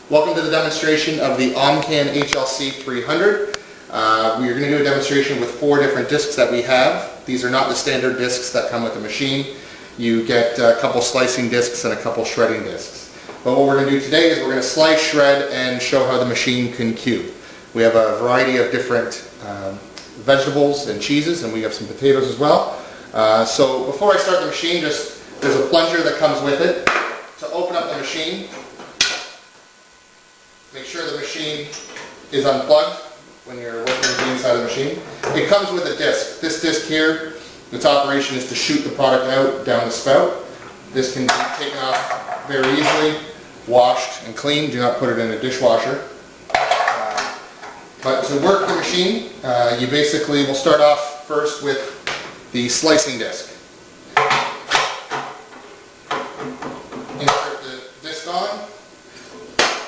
Welcome to the demonstration of the Omcan HLC 300. We are going to do a demonstration with 4 different discs that we have. These are not the standard discs that come with the machine. You get a couple slicing discs and a couple shredding discs. But what we're going to do today is we're going to slice, shred, and show how the machine can cube. We have a variety of different vegetables and cheeses, and we have some potatoes as well. So before I start the machine, there's a plunger that comes with it. To open up the machine, make sure the machine is unplugged when you're working with the inside of the machine. It comes with a disc. This disc here, its operation is to shoot the product out down the spout. This can be taken off very easily, washed and cleaned. Do not put it in a dishwasher. But to work the machine, you basically will start off first with the slicing disc. Insert the disc on,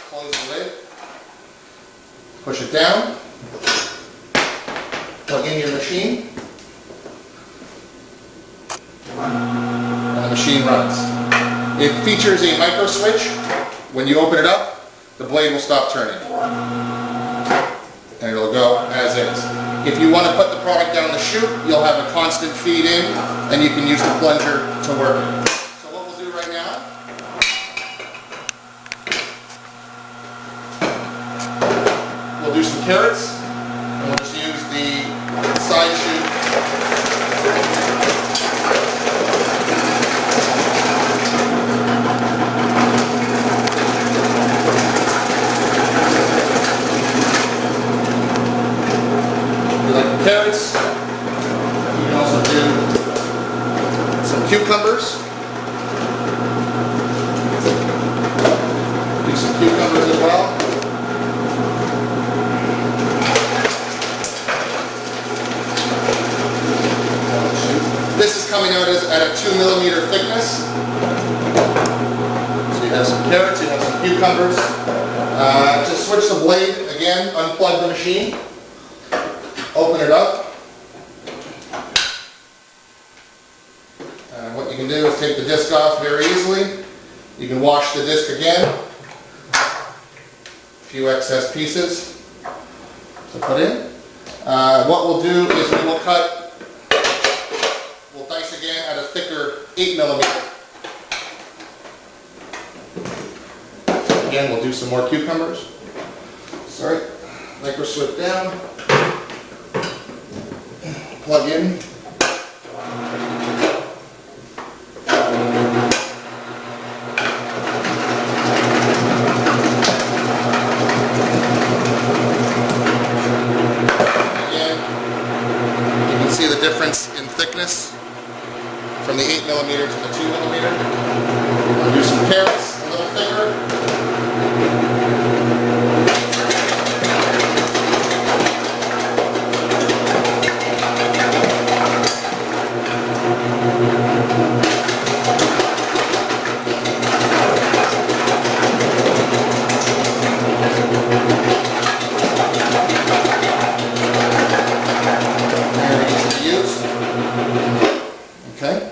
close the lid, push it down, plug in your machine, and the machine runs. It features a micro switch. When you open it up, the blade will stop turning, and it'll go as is. If you want to put the product down the chute, you'll have a constant feed in, and you can use the plunger to work it. So what we'll do right now, we'll do some carrots, and we'll just use the side chute. Carrots. You can also do some cucumbers. Do some cucumbers as well. This is coming out at a 2 millimeter thickness. So you have some carrots, you have some cucumbers. To switch the blade, again, unplug the machine. Open it up, and what you can do is take the disc off very easily. You can wash the disc again. A few excess pieces to put in. What we'll do is we'll dice again at a thicker 8 millimeter. Again, we'll do some more cucumbers. Sorry, micro switch down. Plug in. Again, you can see the difference in thickness from the 8 millimeter to the 2 millimeter. I'll do some carrots, a little thicker. Okay,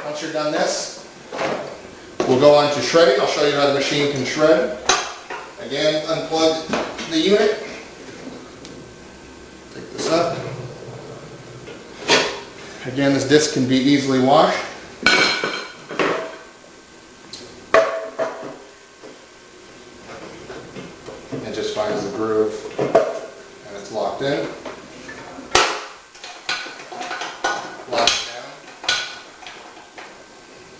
once you're done this, we'll go on to shredding. I'll show you how the machine can shred. Again, unplug the unit. Take this up. Again, this disc can be easily washed. It just finds the groove and it's locked in.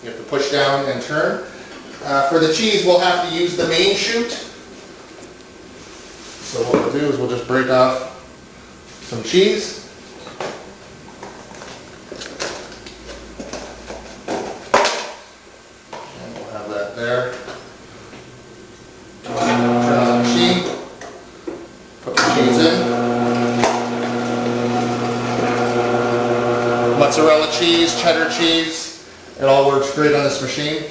You have to push down and turn. For the cheese, we'll have to use the main chute. So what we'll do is we'll just break off some cheese. And we'll have that there. Turn on the machine. Put the cheese in. Mozzarella cheese, cheddar cheese. It all works great on this machine.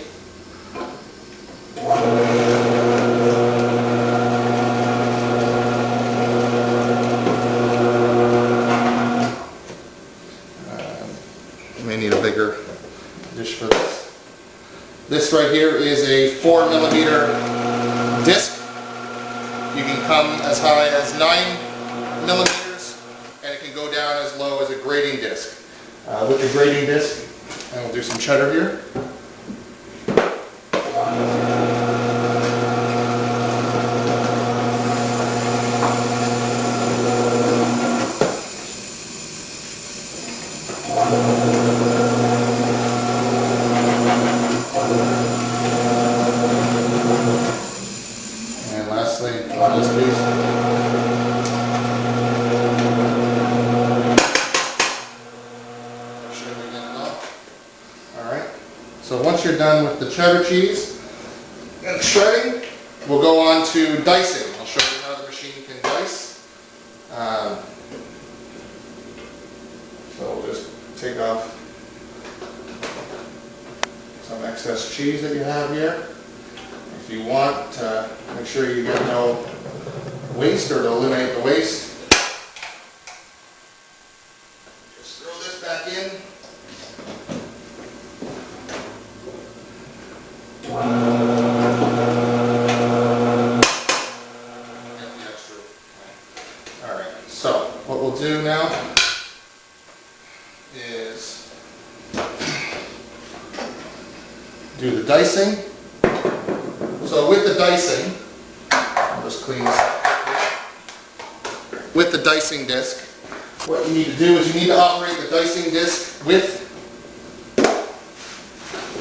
You may need a bigger dish for this. This right here is a 4 millimeter disc. come as high as 9 millimeters, and it can go down as low as a grating disc. With the grating disc, and we'll do some cheddar here. And lastly, on this piece. Alright, so once you're done with the cheddar cheese and shredding, we'll go on to dicing. I'll show you how the machine can dice. So we'll just take off some excess cheese that you have here. If you want to make sure you get no waste, or to eliminate the waste, just throw this back in. Alright, so what we'll do now is do the dicing. So with the dicing, I'll just clean this up. With the dicing disc, what you need to do is you need to operate the dicing disc with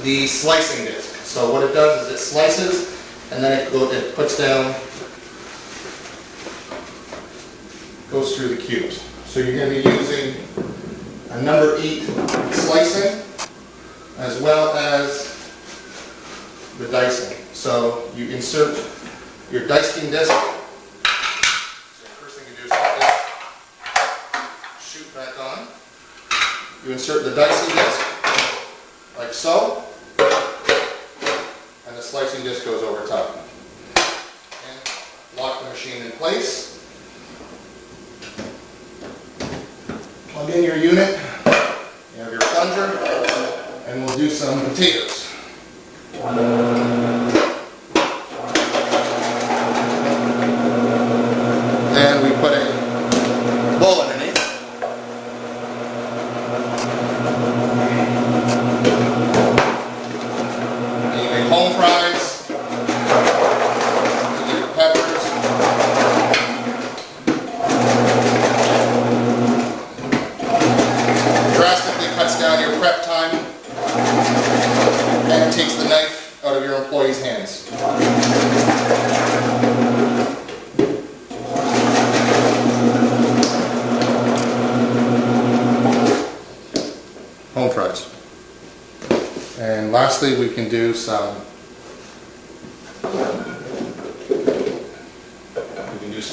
the slicing disc. So what it does is it slices, and then it puts down, goes through the cubes. So you're going to be using a number 8 slicing as well as the dicing. So you insert your dicing disc. So the first thing you do is put this chute back on. You insert the dicing disc like so, and the slicing disc goes over top. And lock the machine in place. Plug in your unit. You have your plunger, and we'll do some potatoes. And we put a bowl underneath. And you make home fries. You get your peppers. Drastically cuts down your prep time, and it takes the knife out of your employees' hands. Home fries. And lastly, we can do some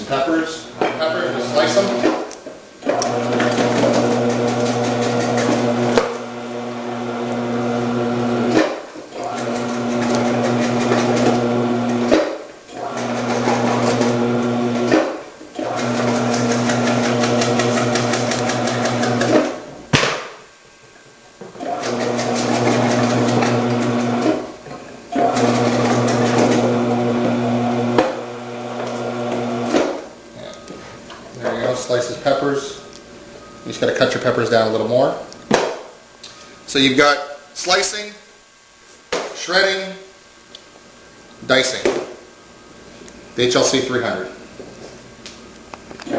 peppers. Just slice them. Slices peppers. You just got to cut your peppers down a little more. So you've got slicing, shredding, dicing. The HLC 300.